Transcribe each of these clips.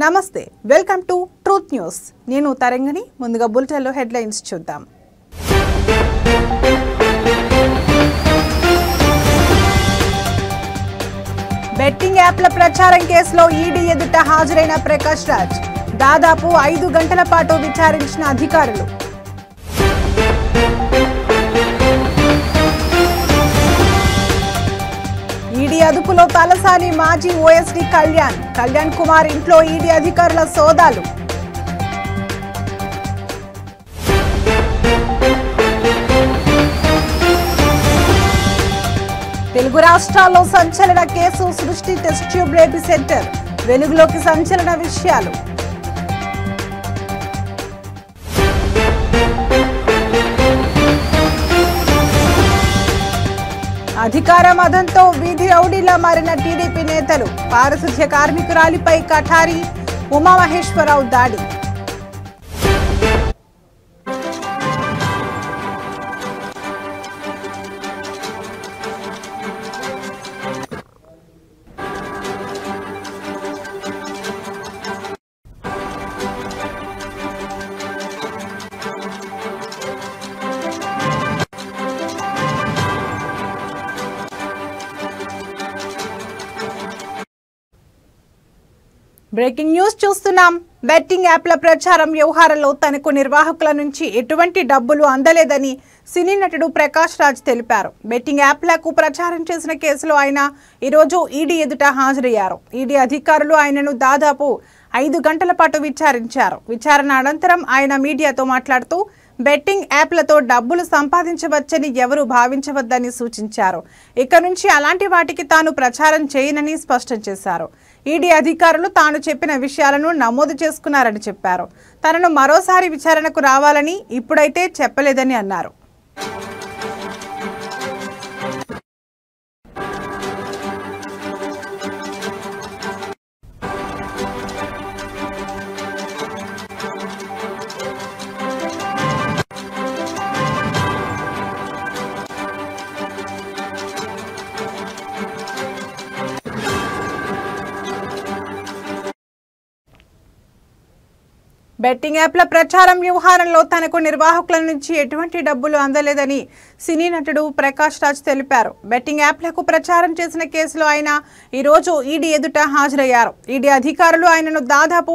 నమస్తే welcome to truth news నేను తరంగిణి ముందుగా బులెటిన్లో హెడ్లైన్స్ చూద్దాం బెట్టింగ్ యాప్ల ప్రచారం కేసులో ఈడీ ఎదుట హాజరైన ప్రకాష్ రాజ్ దాదాపు 5 గంటల పాటు విచారించిన అధికారులు ఈడీ అదుపులో తలసాని మాజీ ఓఎస్డీ కళ్యాణ్ కుమార్ ఇంట్లో ఈడీ అధికారుల సోదాలు తెలుగు రాష్ట్రాల్లో సంచలన కేసు సృష్టి టెస్ట్ ట్యూబ్ రేపీ సెంటర్ వెలుగులోకి సంచలన విషయాలు అధికార మదంతో వీధి రౌడీలా మారిన టీడీపీ నేతలు పారిశుధ్య కార్మికురాలిపై కఠారి ఉమామహేశ్వరరావు దాడి బ్రేకింగ్ న్యూస్ చూస్తున్నాం. బెట్టింగ్ యాప్ల ప్రచారం వ్యవహారంలో తనకు నిర్వాహకుల నుంచి ఎటువంటి డబ్బులు అందలేదని సినీ నటుడు ప్రకాష్ రాజ్ తెలిపారు. బెట్టింగ్ యాప్లకు ప్రచారం చేసిన కేసులో ఆయన ఈరోజు ఈడీ ఎదుట హాజరయ్యారు. ఈడీ అధికారులు ఆయనను దాదాపు 5 గంటల పాటు విచారించారు. విచారణ అనంతరం ఆయన మీడియాతో మాట్లాడుతూ బెట్టింగ్ యాప్లతో డబ్బులు సంపాదించవచ్చని ఎవరూ భావించవద్దని సూచించారు. ఇక నుంచి అలాంటి వాటికి తాను ప్రచారం చేయనని స్పష్టం చేశారు. ఈడీ అధికారులు తాను చెప్పిన విషయాలను నమోదు చేసుకున్నారని చెప్పారు. తనను మరోసారి విచారణకు రావాలని ఇప్పుడైతే చెప్పలేదని అన్నారు. బెట్టింగ్ యాప్ల ప్రచారం వ్యవహారంలో తనకు నిర్వాహకుల నుంచి ఎటువంటి డబ్బులు అందలేదని సినీ నటుడు ప్రకాష్ రాజ్ తెలిపారు. బెట్టింగ్ యాప్లకు ప్రచారం చేసిన కేసులో ఆయన ఈరోజు ఈడీ ఎదుట హాజరయ్యారు. ఈడీ అధికారులు ఆయనను దాదాపు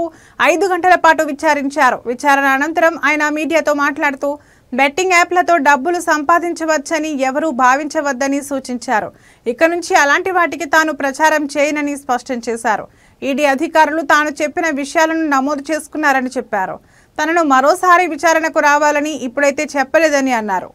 5 గంటల పాటు విచారించారు. విచారణ అనంతరం ఆయన మీడియాతో మాట్లాడుతూ బెట్టింగ్ యాప్లతో డబ్బులు సంపాదించవచ్చని ఎవరూ భావించవద్దని సూచించారు. ఇక నుంచి అలాంటి వాటికి తాను ప్రచారం చేయనని స్పష్టం చేశారు. ఈడీ అధికారులు తాను చెప్పిన విషయాలను నమోదు చేసుకున్నారని చెప్పారు. తనను మరోసారి విచారణకు రావాలని ఇప్పుడైతే చెప్పలేదని అన్నారు.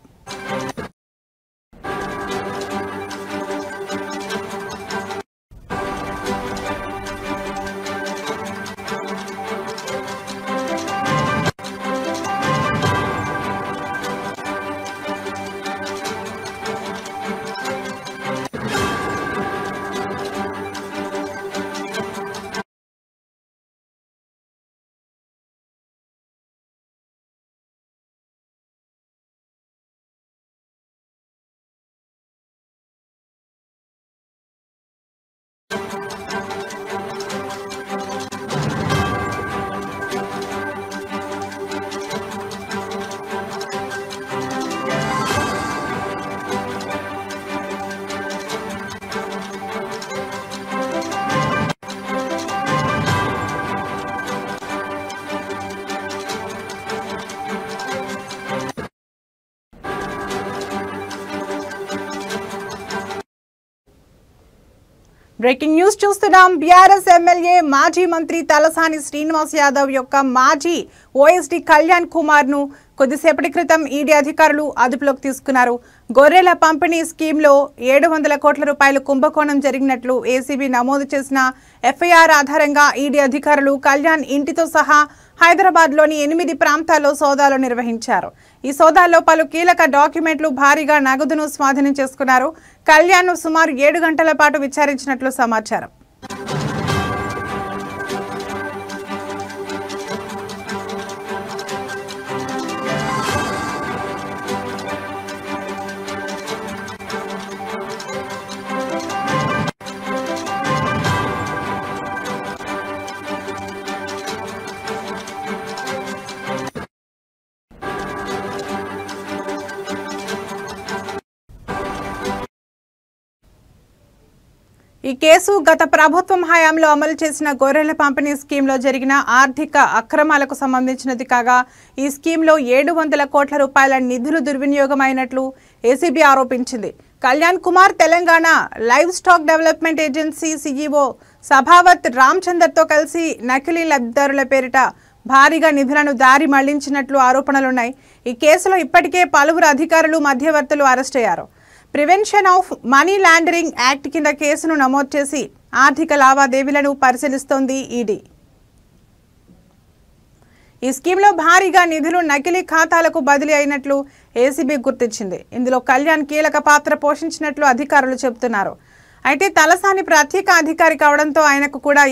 బ్రేకింగ్ న్యూస్ చూస్తున్నాం. బీఆర్ఎస్ ఎమ్మెల్యే మాజీ మంత్రి తలసాని శ్రీనివాస్ యాదవ్ యొక్క మాజీ ఓఎస్డీ కళ్యాణ్ కుమార్ ను కొద్దిసేపటి క్రితం ఈడీ అధికారులు అదుపులోకి తీసుకున్నారు. గొర్రెల పంపిణీ స్కీమ్లో 700 కోట్ల రూపాయల కుంభకోణం జరిగినట్లు ఏసీబీ నమోదు చేసిన ఎఫ్ఐఆర్ ఆధారంగా ఈడీ అధికారులు కళ్యాణ్ ఇంటితో సహా హైదరాబాద్లోని 8 ప్రాంతాల్లో సోదాలు నిర్వహించారు. ఈ సోదాల్లో పలు కీలక డాక్యుమెంట్లు, భారీగా నగదును స్వాధీనం చేసుకున్నారు. కళ్యాణ్ సుమారు 7 గంటల పాటు విచారించినట్లు సమాచారం. ఈ కేసు గత ప్రభుత్వం హయాంలో అమలు చేసిన గొర్రెల పంపిణీ స్కీమ్లో జరిగిన ఆర్థిక అక్రమాలకు సంబంధించినది కాగా ఈ స్కీమ్లో 700 కోట్ల రూపాయల నిధులు దుర్వినియోగమైనట్లు ఏసీబీ ఆరోపించింది. Kalyan Kumar Telangana livestock development agency CEO Sabhavat రామచందర్తో కలిసి నకిలీ లబ్ధిదారుల పేరిట భారీగా నిధులను దారి మళ్లించినట్లు ఆరోపణలున్నాయి. ఈ కేసులో ఇప్పటికే పలువురు అధికారులు మధ్యవర్తులు అరెస్ట్ అయ్యారు. Prevention of money laundering act కింద కేసును నమోదు చేసి ఆర్థిక లావాదేవీలను పరిశీలిస్తోంది ఈడీ. ఈ స్కీమ్లో భారీగా నిధులు నకిలీ ఖాతాలకు బదిలీ అయినట్లు ఏసీబీ గుర్తించింది. ఇందులో కళ్యాణ్ కీలక పాత్ర పోషించినట్లు అధికారులు చెబుతున్నారు. అయితే తలసాని ప్రత్యేక అధికారి కావడంతో ఆయనకు కూడా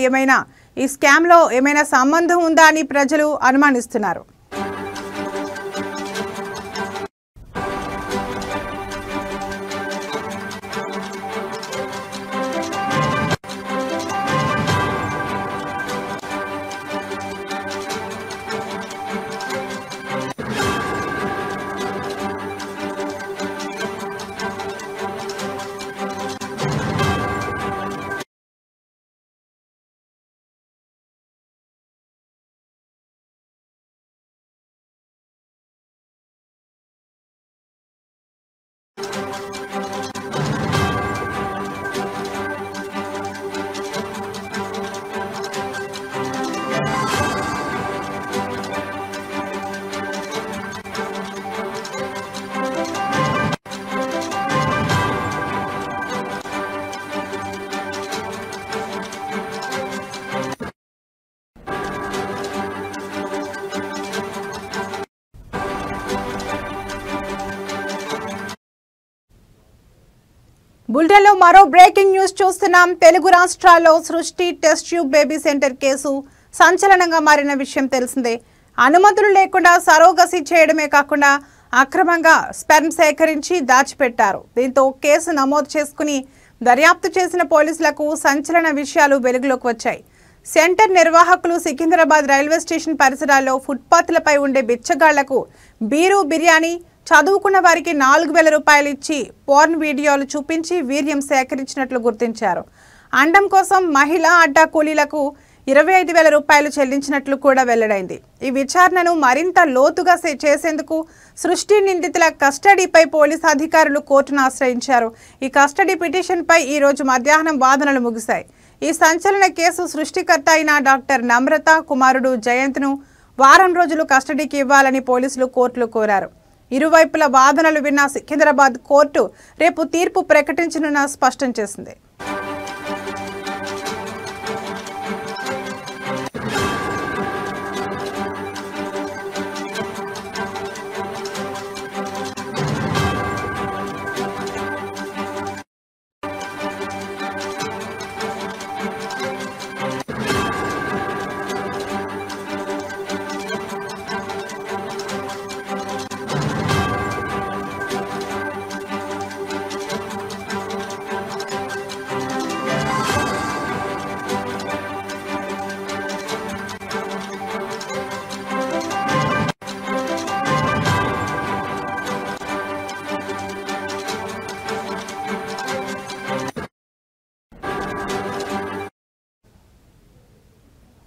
ఈ స్కామ్లో ఏమైనా సంబంధం ఉందా అని ప్రజలు అనుమానిస్తున్నారు. బులెటిన్లో మరో బ్రేకింగ్ న్యూస్ చూస్తున్నాం. తెలుగు రాష్ట్రాల్లో సృష్టి test tube baby centre case సంచలనంగా మారిన విషయం తెలిసిందే. అనుమతులు లేకుండా సరోగసి చేయడమే కాకుండా అక్రమంగా స్పెర్మ్ సేకరించి దాచిపెట్టారు. దీంతో కేసు నమోదు చేసుకుని దర్యాప్తు చేసిన పోలీసులకు సంచలన విషయాలు వెలుగులోకి వచ్చాయి. సెంటర్ నిర్వాహకులు సికింద్రాబాద్ రైల్వే స్టేషన్ పరిసరాల్లో ఫుట్పాత్లపై ఉండే బిచ్చగాళ్లకు బీరు బిర్యానీ, చదువుకున్న వారికి 4000 రూపాయలు ఇచ్చి పోర్న్ వీడియోలు చూపించి వీర్యం సేకరించినట్లు గుర్తించారు. అండం కోసం మహిళా అడ్డా కూలీలకు 25,000 రూపాయలు చెల్లించినట్లు కూడా వెల్లడైంది. ఈ విచారణను మరింత లోతుగా చేసేందుకు సృష్టి నిందితుల కస్టడీపై పోలీసు అధికారులు కోర్టును ఆశ్రయించారు. ఈ కస్టడీ పిటిషన్పై ఈ రోజు మధ్యాహ్నం వాదనలు ముగిశాయి. ఈ సంచలన కేసు సృష్టికర్త అయిన డాక్టర్ నమ్రత కుమారుడు జయంత్ను వారం రోజులు కస్టడీకి ఇవ్వాలని పోలీసులు కోర్టులో కోరారు. ఇరువైపుల వాదనలు విన్న సికింద్రాబాద్ కోర్టు రేపు తీర్పు ప్రకటించనున్న స్పష్టం చేసింది.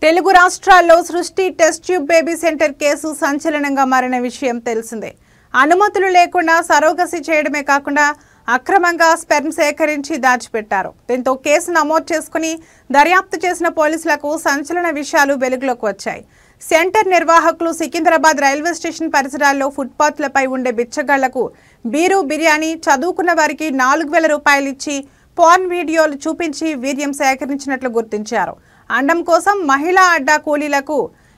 తెలుగు రాష్ట్రాల్లో సృష్టి test tube baby centre case సంచలనంగా మారిన విషయం తెలిసిందే. అనుమతులు లేకుండా సరోగసి చేయడమే కాకుండా అక్రమంగా స్పెర్మ్ సేకరించి దాచిపెట్టారు. దీంతో కేసు నమోదు చేసుకుని దర్యాప్తు చేసిన పోలీసులకు సంచలన విషయాలు వెలుగులోకి వచ్చాయి. సెంటర్ నిర్వాహకులు సికింద్రాబాద్ రైల్వే స్టేషన్ పరిసరాల్లో ఫుట్పాత్లపై ఉండే బిచ్చగాళ్లకు బీరు బిర్యానీ, చదువుకున్న వారికి 4000 రూపాయలు ఇచ్చి పోర్న్ వీడియోలు చూపించి వీర్యం సేకరించినట్లు గుర్తించారు. అండం కోసం మహిళా అడ్డా కూలీలకు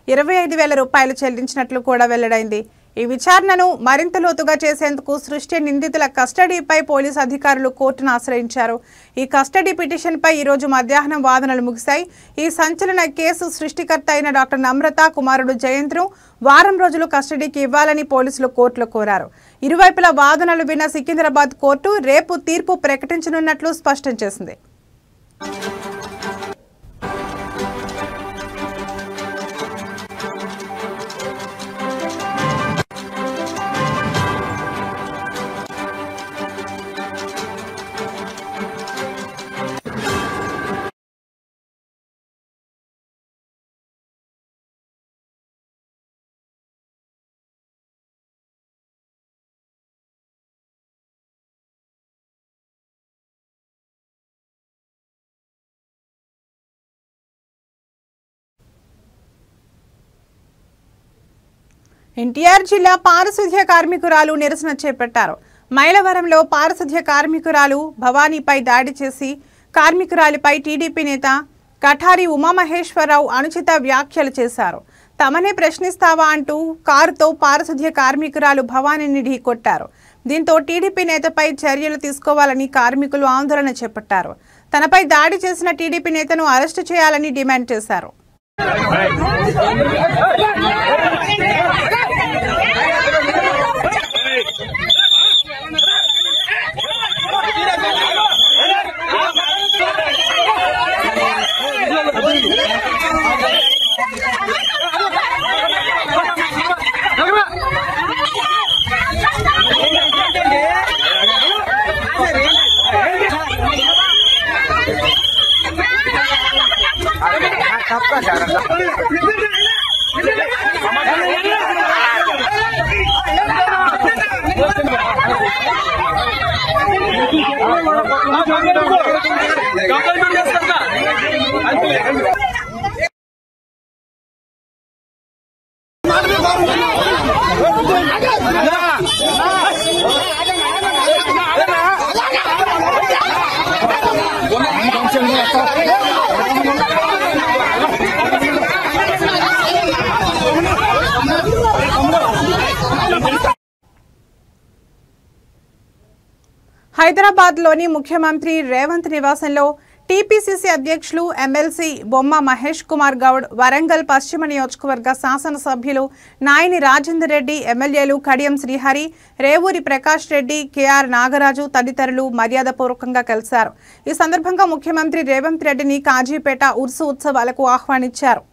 25,000 రూపాయలు చెల్లించినట్లు కూడా వెల్లడైంది. ఈ విచారణను మరింత లోతుగా చేసేందుకు సృష్టి నిందితుల కస్టడీపై పోలీసు అధికారులు కోర్టును ఆశ్రయించారు. ఈ కస్టడీ పిటిషన్పై ఈ రోజు మధ్యాహ్నం వాదనలు ముగిశాయి. ఈ సంచలన కేసు సృష్టికర్త అయిన డాక్టర్ నమ్రత కుమారుడు జయంత్ను వారం రోజులు కస్టడీకి ఇవ్వాలని పోలీసులు కోర్టులో కోరారు. ఇరువైపుల వాదనలు విన్న సికింద్రాబాద్ కోర్టు రేపు తీర్పు ప్రకటించనున్నట్లు స్పష్టం చేసింది. ఎన్టీఆర్ జిల్లా పారిశుధ్య కార్మికురాలు నిరసన చేపట్టారు. మైలవరంలో పారిశుధ్య కార్మికురాలు భవానీపై దాడి చేసి కార్మికురాలిపై టీడీపీ నేత కఠారి ఉమామహేశ్వరరావు అనుచిత వ్యాఖ్యలు చేశారు. తమనే ప్రశ్నిస్తావా అంటూ కారుతో పారిశుధ్య కార్మికురాలు భవానీని ఢీకొట్టారు. దీంతో టీడీపీ నేతపై చర్యలు తీసుకోవాలని కార్మికులు ఆందోళన చేపట్టారు. తనపై దాడి చేసిన టీడీపీ నేతను అరెస్టు చేయాలని డిమాండ్ చేశారు. హైదరాబాద్లోని ముఖ్యమంత్రి రేవంత్ నివాసంలో టీపీసీసీ అధ్యక్షులు ఎమ్మెల్సీ బొమ్మ మహేష్ కుమార్ గౌడ్, వరంగల్ పశ్చిమ నియోజకవర్గ శాసనసభ్యులు నాయని రాజేందర్ రెడ్డి, ఎమ్మెల్యేలు కడియం శ్రీహరి, రేవూరి ప్రకాష్ రెడ్డి, కేఆర్ నాగరాజు తదితరులు మర్యాదపూర్వకంగా కలిశారు. ఈ సందర్భంగా ముఖ్యమంత్రి రేవంత్ రెడ్డిని కాజీపేట ఉర్సు ఉత్సవాలకు ఆహ్వానించారు.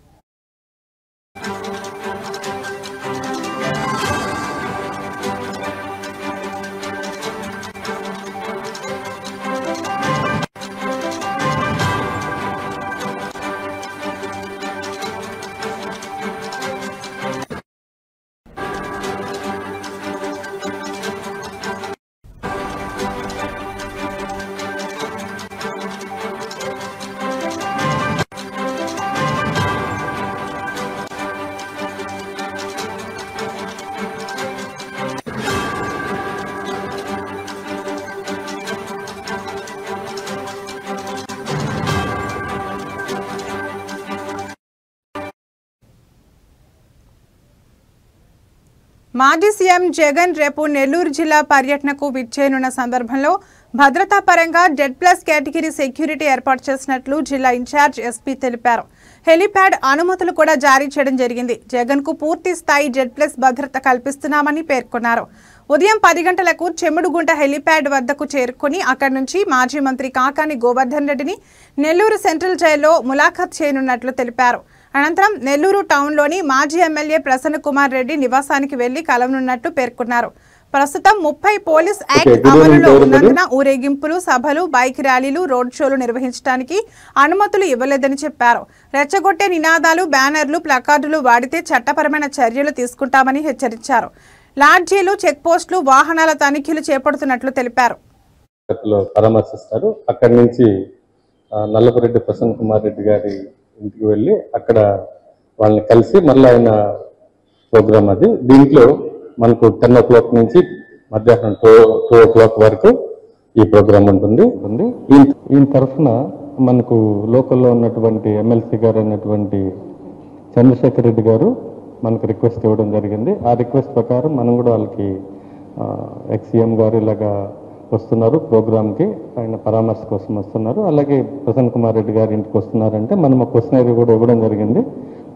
మాజీ సీఎం జగన్ రేపు నెల్లూరు జిల్లా పర్యటనకు విచ్చేయనున్న సందర్భంలో భద్రతా పరంగా Z+ కేటగిరీ సెక్యూరిటీ ఏర్పాటు చేసినట్లు జిల్లా ఇన్ఛార్జ్ ఎస్పీ తెలిపారు. హెలిప్యాడ్ అనుమతులు కూడా జారీ చేయడం జరిగింది. జగన్ కు పూర్తి స్థాయి Z+ భద్రత కల్పిస్తున్నామని పేర్కొన్నారు. ఉదయం 10 గంటలకు చెముడుగుంట హెలిప్యాడ్ వద్దకు చేరుకుని అక్కడి నుంచి మాజీ మంత్రి కాకాని గోవర్ధన్ రెడ్డిని నెల్లూరు సెంట్రల్ జైల్లో ములాఖాత్ చేయనున్నట్లు తెలిపారు. అనంతరం నెల్లూరు టౌన్లోని మాజీ ఎమ్మెల్యే ప్రసన్న కుమార్ రెడ్డి నివాసానికి వెళ్లి కలవనున్నట్టు పేర్కొన్నారు. ప్రస్తుతం 30 పోలీస్ యాక్ట్ అమలులో ఉన్నందున ఊరేగింపులు, సభలు, బైక్ ర్యాలీలు, రోడ్ షోలు నిర్వహించడానికి అనుమతులు ఇవ్వలేదని చెప్పారు. రెచ్చగొట్టే నినాదాలు, బ్యానర్లు, ప్లకార్డులు వాడితే చట్టపరమైన చర్యలు తీసుకుంటామని హెచ్చరించారు. లాడ్జీలు, చెక్ పోస్టులు, వాహనాల తనిఖీలు చేపడుతున్నట్లు తెలిపారు. పరామర్శిస్తారు. అక్కడి నుంచి నల్లపురెడ్డి ప్రసన్న కుమార్ రెడ్డి గారి ఇంటికి వెళ్ళి అక్కడ వాళ్ళని కలిసి మళ్ళీ ఆయన ప్రోగ్రామ్ అది. దీంట్లో మనకు 10 o'clock నుంచి మధ్యాహ్నం 2 o'clock వరకు ఈ ప్రోగ్రామ్ ఉంటుంది. ఈయన తరఫున మనకు లోకల్లో ఉన్నటువంటి ఎమ్మెల్సీ గారు అయినటువంటి చంద్రశేఖర్ రెడ్డి గారు మనకు రిక్వెస్ట్ ఇవ్వడం జరిగింది. ఆ రిక్వెస్ట్ ప్రకారం మనం కూడా వాళ్ళకి ఎక్స్సీఎం గారు ఇలాగా వస్తున్నారు ప్రోగ్రామ్కి, ఆయన పరామర్శ కోసం వస్తున్నారు. అలాగే ప్రసన్న కుమార్ రెడ్డి గారి ఇంటికి వస్తున్నారంటే మనం ఒక క్వశ్చనరీ కూడా ఇవ్వడం జరిగింది.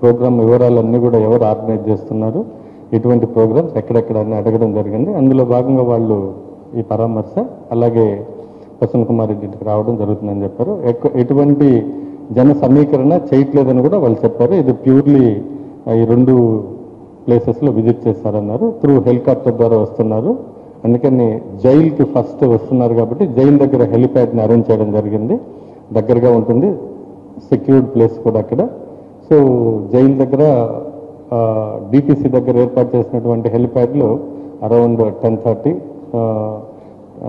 ప్రోగ్రామ్ వివరాలన్నీ కూడా ఎవరు ఆర్గనైజ్ చేస్తున్నారు, ఎటువంటి ప్రోగ్రామ్స్ ఎక్కడెక్కడ అని అడగడం జరిగింది. అందులో భాగంగా వాళ్ళు ఈ పరామర్శ అలాగే ప్రసన్న కుమార్ రెడ్డి ఇంటికి రావడం జరుగుతుందని చెప్పారు. ఎటువంటి జన సమీకరణ చేయట్లేదని కూడా వాళ్ళు చెప్పారు. ఇది ప్యూర్లీ ఈ 2 ప్లేసెస్లో విజిట్ చేస్తారన్నారు. త్రూ హెలికాప్టర్ ద్వారా వస్తున్నారు. అందుకని జైలుకి ఫస్ట్ వస్తున్నారు కాబట్టి జైలు దగ్గర హెలిప్యాడ్ని అరేంజ్ చేయడం జరిగింది. దగ్గరగా ఉంటుంది, సెక్యూర్డ్ ప్లేస్ కూడా అక్కడ. సో జైలు దగ్గర డిపిసి దగ్గర ఏర్పాటు చేసినటువంటి హెలిప్యాడ్లో అరౌండ్ 10:30,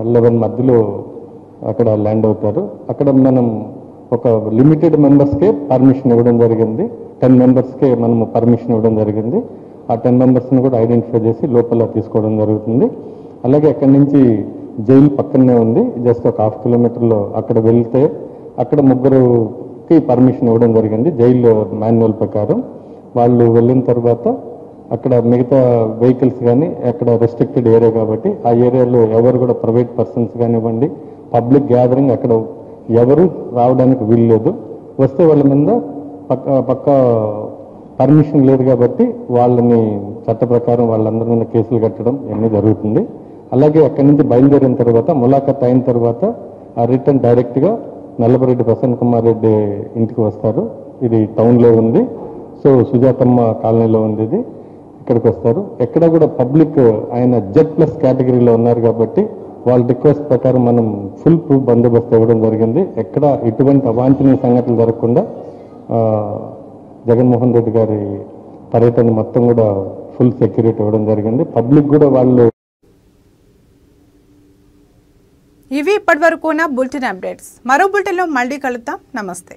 11 మధ్యలో అక్కడ ల్యాండ్ అవుతారు. అక్కడ మనం ఒక లిమిటెడ్ మెంబర్స్కే పర్మిషన్ ఇవ్వడం జరిగింది. 10 మెంబర్స్కే మనము పర్మిషన్ ఇవ్వడం జరిగింది. ఆ 10 మెంబర్స్ని కూడా ఐడెంటిఫై చేసి లోపల తీసుకోవడం జరుగుతుంది. అలాగే అక్కడి నుంచి జైలు పక్కనే ఉంది, జస్ట్ ఒక 1/2 కిలోమీటర్లో. అక్కడ వెళ్తే అక్కడ 3కి పర్మిషన్ ఇవ్వడం జరిగింది జైలు మాన్యువల్ ప్రకారం. వాళ్ళు వెళ్ళిన తర్వాత అక్కడ మిగతా వెహికల్స్ కానీ అక్కడ రెస్ట్రిక్టెడ్ ఏరియా కాబట్టి ఆ ఏరియాలో ఎవరు కూడా ప్రైవేట్ పర్సన్స్ కానివ్వండి, పబ్లిక్ గ్యాదరింగ్ అక్కడ ఎవరు రావడానికి వీల్లేదు. వస్తే వాళ్ళ మీద పక్క పర్మిషన్ లేదు కాబట్టి వాళ్ళని చట్ట ప్రకారం వాళ్ళందరి మీద కేసులు కట్టడం ఇవన్నీ జరుగుతుంది. అలాగే అక్కడి నుంచి బయలుదేరిన తర్వాత ములాఖత్ అయిన తర్వాత ఆ రిటర్న్ డైరెక్ట్గా నల్లపరెడ్డి ప్రసన్న కుమార్ రెడ్డి ఇంటికి వస్తారు. ఇది టౌన్లో ఉంది, సో సుజాతమ్మ కాలనీలో ఉంది. ఇది ఇక్కడికి వస్తారు. ఎక్కడ కూడా పబ్లిక్ ఆయన Z+ కేటగిరీలో ఉన్నారు కాబట్టి వాళ్ళ రిక్వెస్ట్ ప్రకారం మనం ఫుల్ ప్రూఫ్ బందోబస్తు ఇవ్వడం జరిగింది. ఎక్కడ ఎటువంటి అవాంఛనీయ సంఘటనలు జరగకుండా జగన్మోహన్ రెడ్డి గారి పర్యటన మొత్తం కూడా ఫుల్ సెక్యూరిటీ ఇవ్వడం జరిగింది. పబ్లిక్ కూడా వాళ్ళు. ఇవి ఇప్పటివరకు ఉన్న బులెటిన్ అప్డేట్స్. మరో బులెటిన్లో మళ్ళీ కలుద్దాం. నమస్తే.